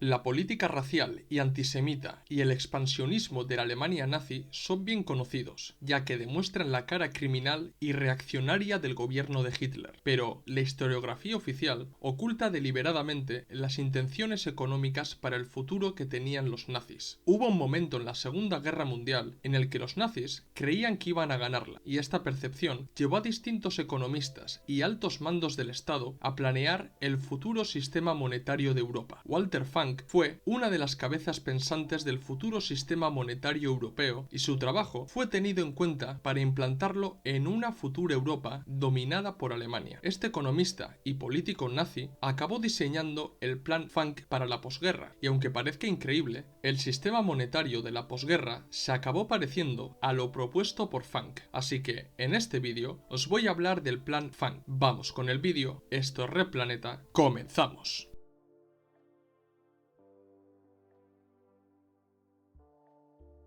La política racial y antisemita y el expansionismo de la Alemania nazi son bien conocidos, ya que demuestran la cara criminal y reaccionaria del gobierno de Hitler. Pero la historiografía oficial oculta deliberadamente las intenciones económicas para el futuro que tenían los nazis. Hubo un momento en la Segunda Guerra Mundial en el que los nazis creían que iban a ganarla, y esta percepción llevó a distintos economistas y altos mandos del Estado a planear el futuro sistema monetario de Europa. Walter Funk fue una de las cabezas pensantes del futuro sistema monetario europeo y su trabajo fue tenido en cuenta para implantarlo en una futura Europa dominada por Alemania. Este economista y político nazi acabó diseñando el Plan Funk para la posguerra, y aunque parezca increíble, el sistema monetario de la posguerra se acabó pareciendo a lo propuesto por Funk. Así que en este vídeo os voy a hablar del Plan Funk. Vamos con el vídeo, esto es Red Planeta, comenzamos.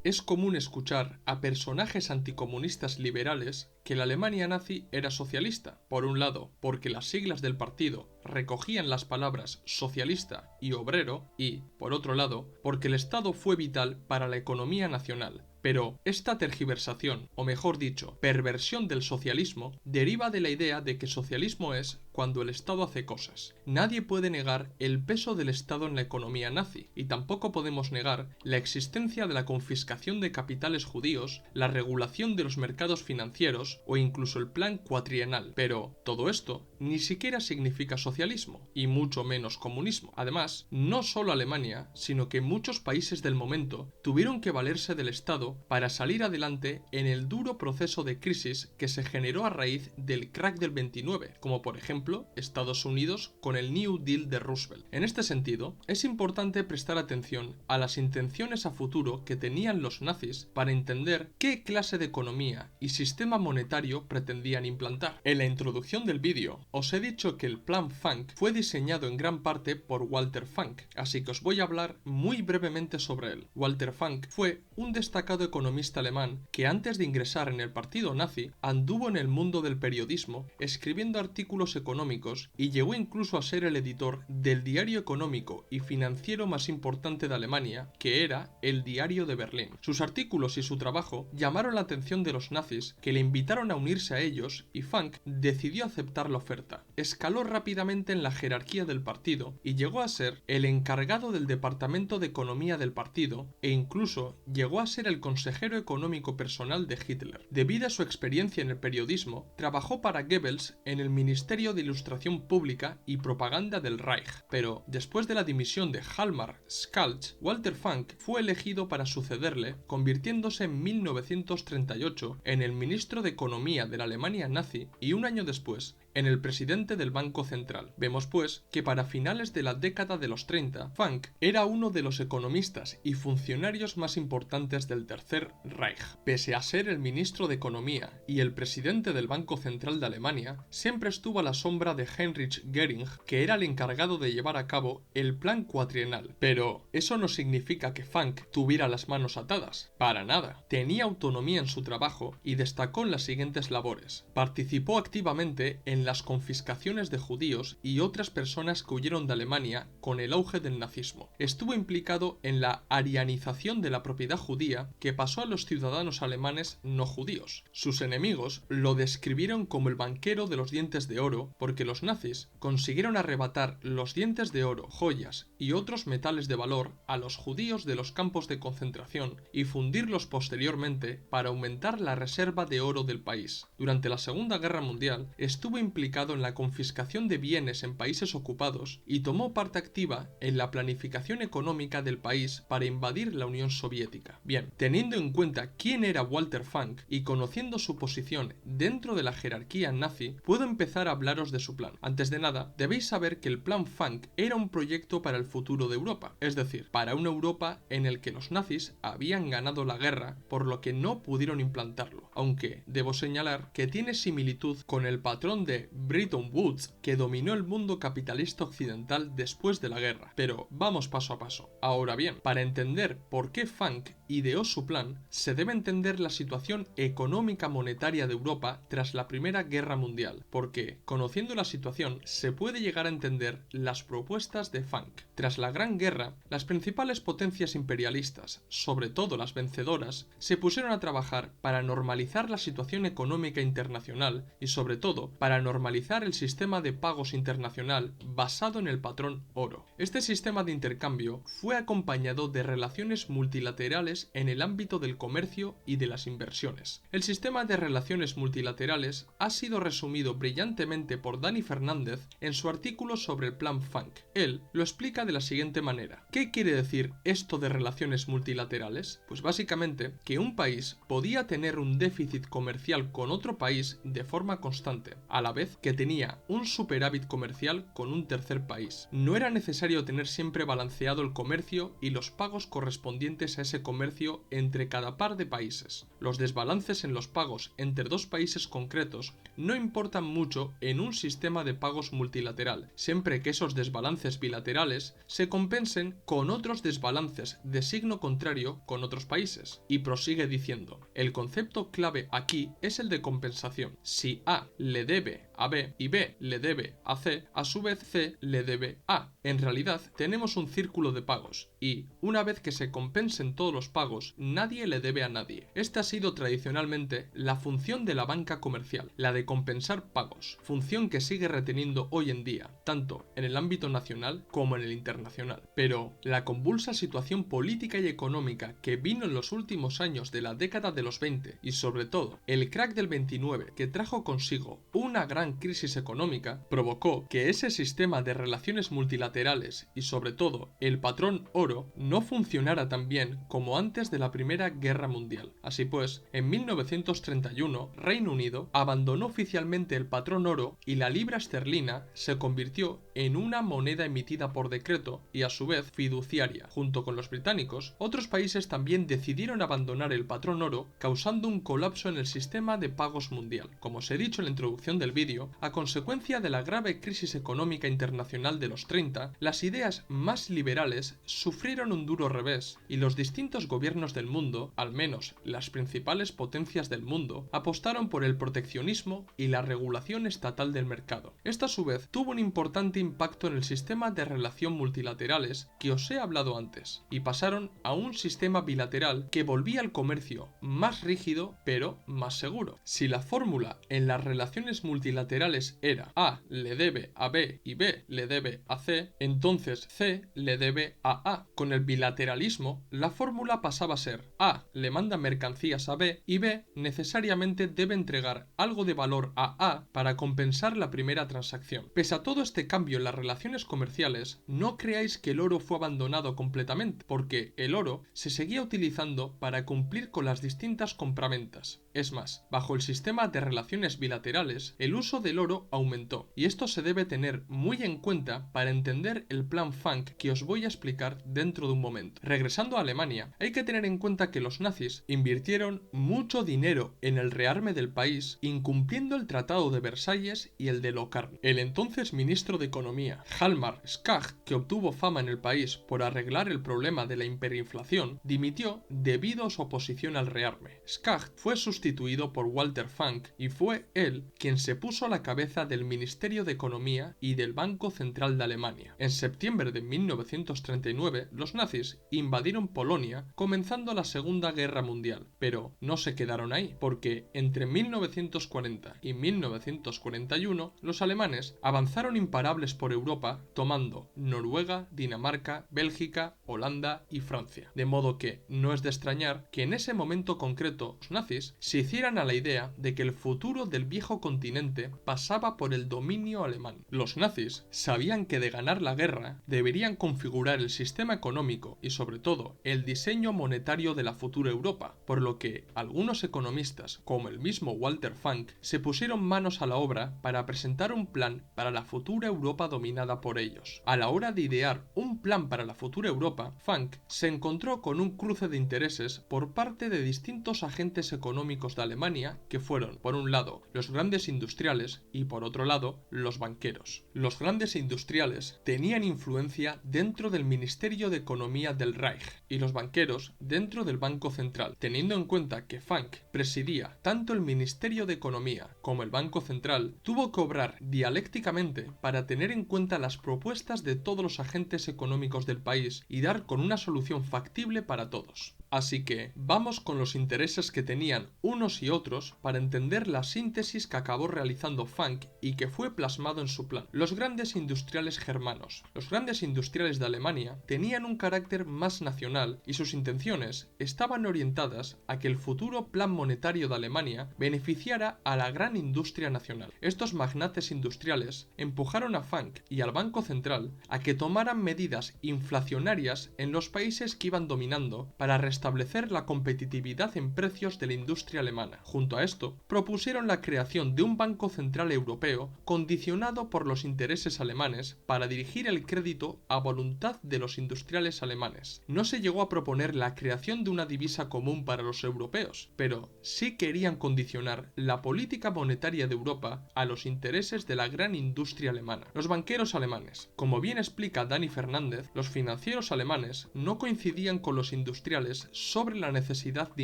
Es común escuchar a personajes anticomunistas liberales que la Alemania nazi era socialista, por un lado porque las siglas del partido recogían las palabras socialista y obrero y, por otro lado, porque el Estado fue vital para la economía nacional. Pero esta tergiversación, o mejor dicho, perversión del socialismo, deriva de la idea de que socialismo es cuando el Estado hace cosas. Nadie puede negar el peso del Estado en la economía nazi, y tampoco podemos negar la existencia de la confiscación de capitales judíos, la regulación de los mercados financieros o incluso el plan cuatrienal. Pero todo esto ni siquiera significa socialismo, y mucho menos comunismo. Además, no solo Alemania, sino que muchos países del momento tuvieron que valerse del Estado para salir adelante en el duro proceso de crisis que se generó a raíz del crack del 29, como por ejemplo Estados Unidos con el New Deal de Roosevelt. En este sentido, es importante prestar atención a las intenciones a futuro que tenían los nazis para entender qué clase de economía y sistema monetario pretendían implantar. En la introducción del vídeo os he dicho que el Plan Funk fue diseñado en gran parte por Walter Funk, así que os voy a hablar muy brevemente sobre él. Walter Funk fue un destacado economista alemán que antes de ingresar en el partido nazi anduvo en el mundo del periodismo escribiendo artículos económicos y llegó incluso a ser el editor del diario económico y financiero más importante de Alemania, que era el Diario de Berlín. Sus artículos y su trabajo llamaron la atención de los nazis, que le invitaron a unirse a ellos, y Funk decidió aceptar la oferta. Escaló rápidamente en la jerarquía del partido y llegó a ser el encargado del departamento de economía del partido e incluso llegó a ser el consejero económico personal de Hitler. Debido a su experiencia en el periodismo, trabajó para Goebbels en el Ministerio de Ilustración Pública y Propaganda del Reich. Pero después de la dimisión de Hjalmar Skalch, Walter Funk fue elegido para sucederle, convirtiéndose en 1938 en el ministro de Economía de la Alemania nazi y un año después en el presidente del Banco Central. Vemos pues que para finales de la década de los 30, Funk era uno de los economistas y funcionarios más importantes del Tercer Reich. Pese a ser el ministro de Economía y el presidente del Banco Central de Alemania, siempre estuvo a la sombra de Heinrich Göring, que era el encargado de llevar a cabo el plan cuatrienal. Pero eso no significa que Funk tuviera las manos atadas. Para nada. Tenía autonomía en su trabajo y destacó en las siguientes labores. Participó activamente en las confiscaciones de judíos y otras personas que huyeron de Alemania con el auge del nazismo. Estuvo implicado en la arianización de la propiedad judía que pasó a los ciudadanos alemanes no judíos. Sus enemigos lo describieron como el banquero de los dientes de oro porque los nazis consiguieron arrebatar los dientes de oro, joyas y otros metales de valor a los judíos de los campos de concentración y fundirlos posteriormente para aumentar la reserva de oro del país. Durante la Segunda Guerra Mundial estuvo implicado en la confiscación de bienes en países ocupados y tomó parte activa en la planificación económica del país para invadir la Unión Soviética. Bien, teniendo en cuenta quién era Walter Funk y conociendo su posición dentro de la jerarquía nazi, puedo empezar a hablaros de su plan. Antes de nada, debéis saber que el Plan Funk era un proyecto para el futuro de Europa, es decir, para una Europa en el que los nazis habían ganado la guerra, por lo que no pudieron implantarlo, aunque debo señalar que tiene similitud con el patrón de Bretton Woods que dominó el mundo capitalista occidental después de la guerra. Pero vamos paso a paso. Ahora bien, para entender por qué Funk ideó su plan, se debe entender la situación económica monetaria de Europa tras la Primera Guerra Mundial, porque, conociendo la situación, se puede llegar a entender las propuestas de Funk. Tras la Gran Guerra, las principales potencias imperialistas, sobre todo las vencedoras, se pusieron a trabajar para normalizar la situación económica internacional y, sobre todo, para normalizar el sistema de pagos internacional basado en el patrón oro. Este sistema de intercambio fue acompañado de relaciones multilaterales en el ámbito del comercio y de las inversiones. El sistema de relaciones multilaterales ha sido resumido brillantemente por Dani Fernández en su artículo sobre el Plan Funk. Él lo explica de la siguiente manera. ¿Qué quiere decir esto de relaciones multilaterales? Pues básicamente que un país podía tener un déficit comercial con otro país de forma constante, a la vez que tenía un superávit comercial con un tercer país. No era necesario tener siempre balanceado el comercio y los pagos correspondientes a ese comercio entre cada par de países. Los desbalances en los pagos entre dos países concretos no importan mucho en un sistema de pagos multilateral, siempre que esos desbalances bilaterales se compensen con otros desbalances de signo contrario con otros países. Y prosigue diciendo, el concepto clave aquí es el de compensación. Si A le debe a B y B le debe a C, a su vez C le debe A. En realidad tenemos un círculo de pagos y, una vez que se compensen todos los pagos, nadie le debe a nadie. Esta ha sido tradicionalmente la función de la banca comercial, la de compensar pagos, función que sigue reteniendo hoy en día, tanto en el ámbito nacional como en el internacional. Pero la convulsa situación política y económica que vino en los últimos años de la década de los 20 y sobre todo el crack del 29 que trajo consigo una gran crisis económica, provocó que ese sistema de relaciones multilaterales y sobre todo el patrón oro no funcionara tan bien como antes de la Primera Guerra Mundial. Así pues, en 1931 Reino Unido abandonó oficialmente el patrón oro y la libra esterlina se convirtió en una moneda emitida por decreto y a su vez fiduciaria. Junto con los británicos, otros países también decidieron abandonar el patrón oro, causando un colapso en el sistema de pagos mundial. Como os he dicho en la introducción del vídeo, a consecuencia de la grave crisis económica internacional de los 30, las ideas más liberales sufrieron un duro revés y los distintos gobiernos del mundo, al menos las principales potencias del mundo, apostaron por el proteccionismo y la regulación estatal del mercado. Esto a su vez tuvo un importante impacto en el sistema de relación multilaterales que os he hablado antes y pasaron a un sistema bilateral que volvía al comercio más rígido pero más seguro. Si la fórmula en las relaciones multilaterales era A le debe a B y B le debe a C, entonces C le debe a A. Con el bilateralismo, la fórmula pasaba a ser A le manda mercancías a B y B necesariamente debe entregar algo de valor a A para compensar la primera transacción. Pese a todo este cambio en las relaciones comerciales, no creáis que el oro fue abandonado completamente, porque el oro se seguía utilizando para cumplir con las distintas compraventas. Es más, bajo el sistema de relaciones bilaterales, el uso del oro aumentó, y esto se debe tener muy en cuenta para entender el plan Funk que os voy a explicar dentro de un momento. Regresando a Alemania, hay que tener en cuenta que los nazis invirtieron mucho dinero en el rearme del país, incumpliendo el Tratado de Versalles y el de Locarno. El entonces ministro de Economía, Hjalmar Schacht, que obtuvo fama en el país por arreglar el problema de la hiperinflación, dimitió debido a su oposición al rearme. Schacht fue sustituido por Walter Funk y fue él quien se puso a la cabeza del Ministerio de Economía y del Banco Central de Alemania. En septiembre de 1939, los nazis invadieron Polonia, comenzando la Segunda Guerra Mundial, pero no se quedaron ahí, porque entre 1940 y 1941 los alemanes avanzaron imparables por Europa, tomando Noruega, Dinamarca, Bélgica, Holanda y Francia. De modo que no es de extrañar que en ese momento concreto los nazis se hicieran a la idea de que el futuro del viejo continente pasaba por el dominio alemán. Los nazis sabían que de ganar la guerra deberían configurar el sistema económico y sobre todo el diseño monetario de la futura Europa, por lo que algunos economistas, como el mismo Walter Funk, se pusieron manos a la obra para presentar un plan para la futura Europa Europa dominada por ellos. A la hora de idear un plan para la futura Europa, Funk se encontró con un cruce de intereses por parte de distintos agentes económicos de Alemania que fueron, por un lado, los grandes industriales y por otro lado, los banqueros. Los grandes industriales tenían influencia dentro del Ministerio de Economía del Reich y los banqueros dentro del Banco Central, teniendo en cuenta que Funk presidía tanto el Ministerio de Economía como el Banco Central, tuvo que obrar dialécticamente para tener en cuenta las propuestas de todos los agentes económicos del país y dar con una solución factible para todos. Así que vamos con los intereses que tenían unos y otros para entender la síntesis que acabó realizando Funk y que fue plasmado en su plan. Los grandes industriales germanos. Los grandes industriales de Alemania tenían un carácter más nacional y sus intenciones estaban orientadas a que el futuro plan monetario de Alemania beneficiara a la gran industria nacional. Estos magnates industriales empujaron a Funk y al Banco Central a que tomaran medidas inflacionarias en los países que iban dominando para restablecer la competitividad en precios de la industria alemana. Junto a esto, propusieron la creación de un Banco Central Europeo condicionado por los intereses alemanes para dirigir el crédito a voluntad de los industriales alemanes. No se llegó a proponer la creación de una divisa común para los europeos, pero sí querían condicionar la política monetaria de Europa a los intereses de la gran industria alemana. Los banqueros alemanes. Como bien explica Dani Fernández, los financieros alemanes no coincidían con los industriales sobre la necesidad de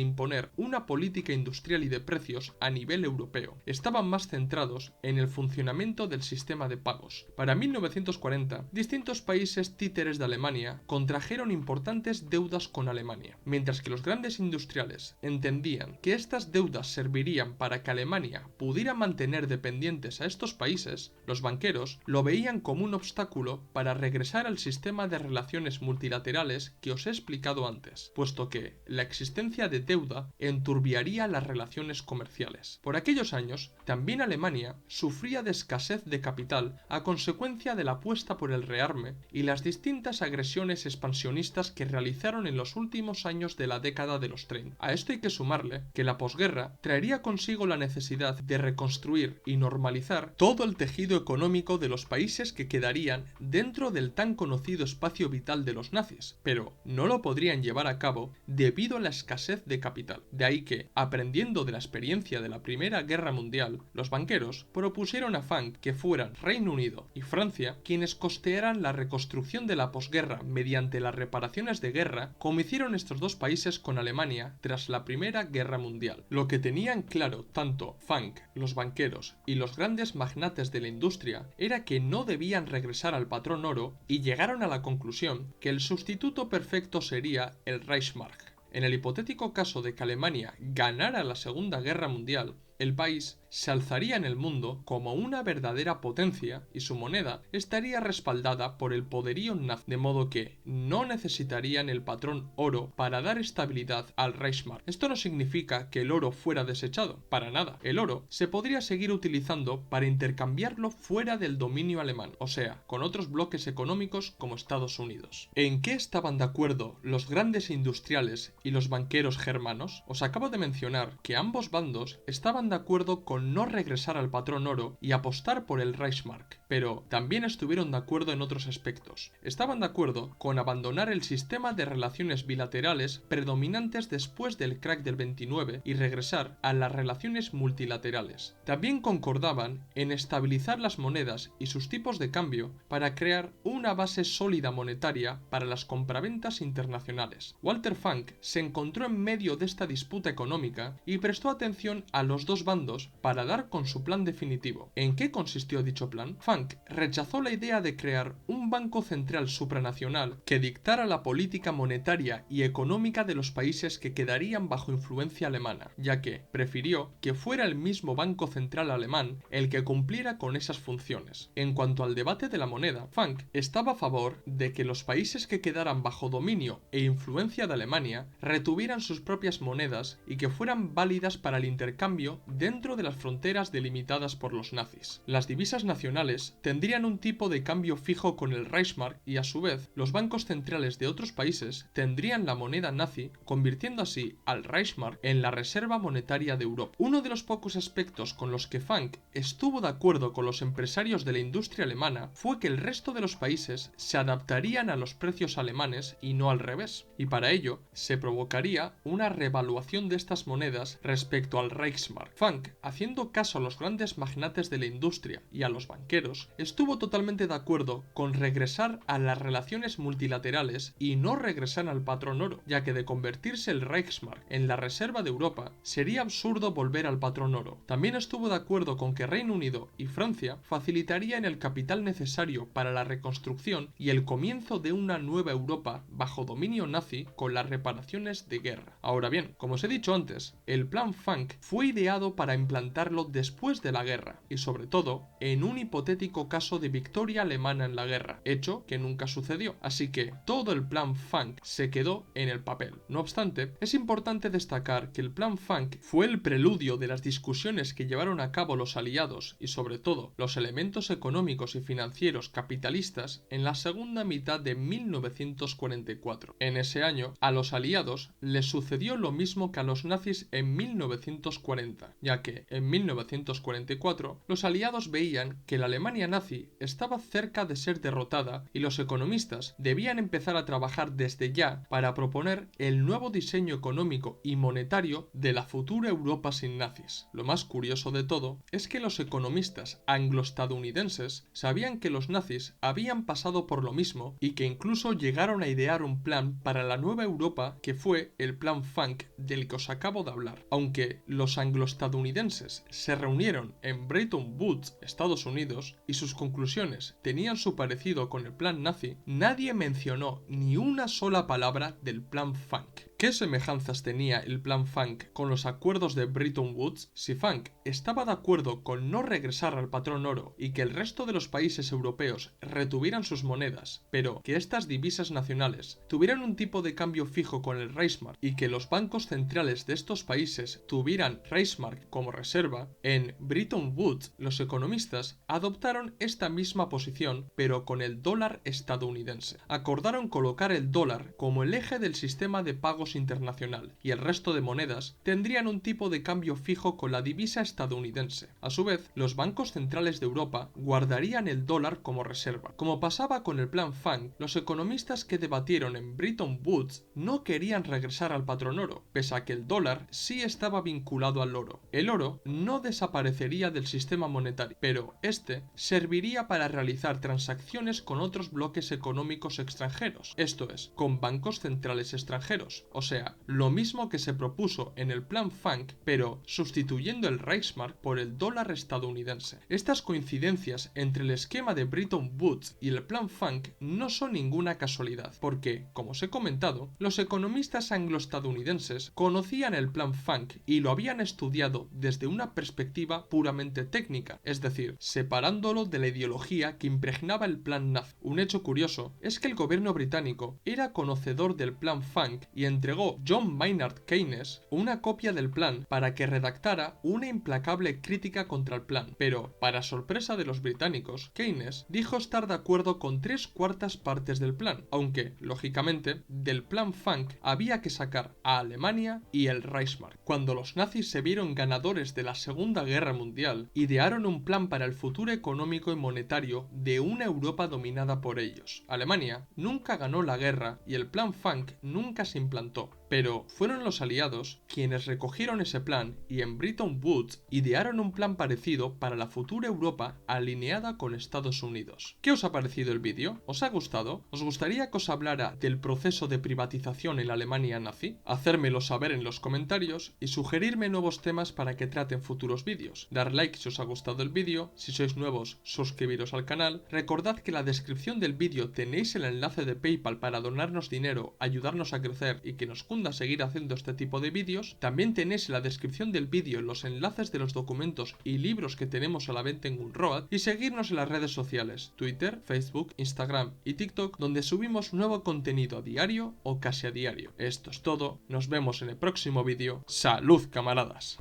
imponer una política industrial y de precios a nivel europeo. Estaban más centrados en el funcionamiento del sistema de pagos. Para 1940, distintos países títeres de Alemania contrajeron importantes deudas con Alemania, mientras que los grandes industriales entendían que estas deudas servirían para que Alemania pudiera mantener dependientes a estos países, los banqueros lo veían como un obstáculo para regresar al sistema de relaciones multilaterales que os he explicado antes, puesto que la existencia de deuda enturbiaría las relaciones comerciales. Por aquellos años, también Alemania sufría de escasez de capital a consecuencia de la apuesta por el rearme y las distintas agresiones expansionistas que realizaron en los últimos años de la década de los 30. A esto hay que sumarle que la posguerra traería consigo la necesidad de reconstruir y normalizar todo el tejido económico de los países que quedarían dentro del tan conocido espacio vital de los nazis, pero no lo podrían llevar a cabo debido a la escasez de capital. De ahí que, aprendiendo de la experiencia de la Primera Guerra Mundial, los banqueros propusieron a Funk que fueran Reino Unido y Francia quienes costearan la reconstrucción de la posguerra mediante las reparaciones de guerra, como hicieron estos dos países con Alemania tras la Primera Guerra Mundial. Lo que tenían claro tanto Funk, los banqueros y los grandes magnates de la industria era que no debían regresar al patrón oro y llegaron a la conclusión que el sustituto perfecto sería el Reichsmark. En el hipotético caso de que Alemania ganara la Segunda Guerra Mundial, el país se alzaría en el mundo como una verdadera potencia y su moneda estaría respaldada por el poderío nazi, de modo que no necesitarían el patrón oro para dar estabilidad al Reichsmark. Esto no significa que el oro fuera desechado, para nada. El oro se podría seguir utilizando para intercambiarlo fuera del dominio alemán, o sea, con otros bloques económicos como Estados Unidos. ¿En qué estaban de acuerdo los grandes industriales y los banqueros germanos? Os acabo de mencionar que ambos bandos estaban de acuerdo con no regresar al patrón oro y apostar por el Reichsmark, pero también estuvieron de acuerdo en otros aspectos. Estaban de acuerdo con abandonar el sistema de relaciones bilaterales predominantes después del crack del 29 y regresar a las relaciones multilaterales. También concordaban en estabilizar las monedas y sus tipos de cambio para crear una base sólida monetaria para las compraventas internacionales. Walter Funk se encontró en medio de esta disputa económica y prestó atención a los dos bandos para dar con su plan definitivo. ¿En qué consistió dicho plan? Funk rechazó la idea de crear un banco central supranacional que dictara la política monetaria y económica de los países que quedarían bajo influencia alemana, ya que prefirió que fuera el mismo Banco Central alemán el que cumpliera con esas funciones. En cuanto al debate de la moneda, Funk estaba a favor de que los países que quedaran bajo dominio e influencia de Alemania retuvieran sus propias monedas y que fueran válidas para el intercambio dentro de las fronteras delimitadas por los nazis. Las divisas nacionales tendrían un tipo de cambio fijo con el Reichsmark y a su vez los bancos centrales de otros países tendrían la moneda nazi, convirtiendo así al Reichsmark en la reserva monetaria de Europa. Uno de los pocos aspectos con los que Funk estuvo de acuerdo con los empresarios de la industria alemana fue que el resto de los países se adaptarían a los precios alemanes y no al revés, y para ello se provocaría una revaluación de estas monedas respecto al Reichsmark. Funk, haciendo caso a los grandes magnates de la industria y a los banqueros, estuvo totalmente de acuerdo con regresar a las relaciones multilaterales y no regresar al patrón oro, ya que de convertirse el Reichsmark en la reserva de Europa sería absurdo volver al patrón oro. También estuvo de acuerdo con que Reino Unido y Francia facilitarían el capital necesario para la reconstrucción y el comienzo de una nueva Europa bajo dominio nazi con las reparaciones de guerra. Ahora bien, como os he dicho antes, el plan Funk fue ideado para implantarlo después de la guerra y sobre todo en un hipotético caso de victoria alemana en la guerra, hecho que nunca sucedió, así que todo el plan Funk se quedó en el papel. No obstante, es importante destacar que el plan Funk fue el preludio de las discusiones que llevaron a cabo los aliados y sobre todo los elementos económicos y financieros capitalistas en la segunda mitad de 1944. En ese año, a los aliados les sucedió lo mismo que a los nazis en 1940, ya que en 1944 los aliados veían que la Alemania nazi estaba cerca de ser derrotada y los economistas debían empezar a trabajar desde ya para proponer el nuevo diseño económico y monetario de la futura Europa sin nazis. Lo más curioso de todo es que los economistas anglo-estadounidenses sabían que los nazis habían pasado por lo mismo y que incluso llegaron a idear un plan para la nueva Europa que fue el plan Funk del que os acabo de hablar. Aunque los anglo-estadounidenses se reunieron en Bretton Woods, Estados Unidos, y sus conclusiones tenían su parecido con el plan nazi, nadie mencionó ni una sola palabra del plan Funk. ¿Qué semejanzas tenía el plan Funk con los acuerdos de Bretton Woods? Si Funk estaba de acuerdo con no regresar al patrón oro y que el resto de los países europeos retuvieran sus monedas, pero que estas divisas nacionales tuvieran un tipo de cambio fijo con el Reichsmark y que los bancos centrales de estos países tuvieran Reichsmark como reserva, en Bretton Woods los economistas adoptaron esta misma posición pero con el dólar estadounidense. Acordaron colocar el dólar como el eje del sistema de pagos internacional y el resto de monedas tendrían un tipo de cambio fijo con la divisa estadounidense. A su vez, los bancos centrales de Europa guardarían el dólar como reserva. Como pasaba con el plan Funk, los economistas que debatieron en Bretton Woods no querían regresar al patrón oro, pese a que el dólar sí estaba vinculado al oro. El oro no desaparecería del sistema monetario, pero este serviría para realizar transacciones con otros bloques económicos extranjeros, esto es, con bancos centrales extranjeros. O sea, lo mismo que se propuso en el plan Funk, pero sustituyendo el Reichsmark por el dólar estadounidense. Estas coincidencias entre el esquema de Bretton Woods y el plan Funk no son ninguna casualidad, porque, como os he comentado, los economistas anglo-estadounidenses conocían el plan Funk y lo habían estudiado desde una perspectiva puramente técnica, es decir, separándolo de la ideología que impregnaba el plan nazi. Un hecho curioso es que el gobierno británico era conocedor del plan Funk y entregó John Maynard Keynes una copia del plan para que redactara una implacable crítica contra el plan. Pero, para sorpresa de los británicos, Keynes dijo estar de acuerdo con 3/4 partes del plan, aunque, lógicamente, del plan Funk había que sacar a Alemania y el Reichsmark. Cuando los nazis se vieron ganadores de la Segunda Guerra Mundial, idearon un plan para el futuro económico y monetario de una Europa dominada por ellos. Alemania nunca ganó la guerra y el plan Funk nunca se implantó, pero fueron los aliados quienes recogieron ese plan y en Bretton Woods idearon un plan parecido para la futura Europa alineada con Estados Unidos. ¿Qué os ha parecido el vídeo? ¿Os ha gustado? ¿Os gustaría que os hablara del proceso de privatización en la Alemania nazi? Hacérmelo saber en los comentarios y sugerirme nuevos temas para que trate en futuros vídeos. Dar like si os ha gustado el vídeo, si sois nuevos suscribiros al canal, recordad que en la descripción del vídeo tenéis el enlace de PayPal para donarnos dinero, ayudarnos a crecer y que nos cunda seguir haciendo este tipo de vídeos. También tenéis en la descripción del vídeo los enlaces de los documentos y libros que tenemos a la venta en Gumroad y seguirnos en las redes sociales, Twitter, Facebook, Instagram y TikTok, donde subimos nuevo contenido a diario o casi a diario. Esto es todo, nos vemos en el próximo vídeo. ¡Salud, camaradas!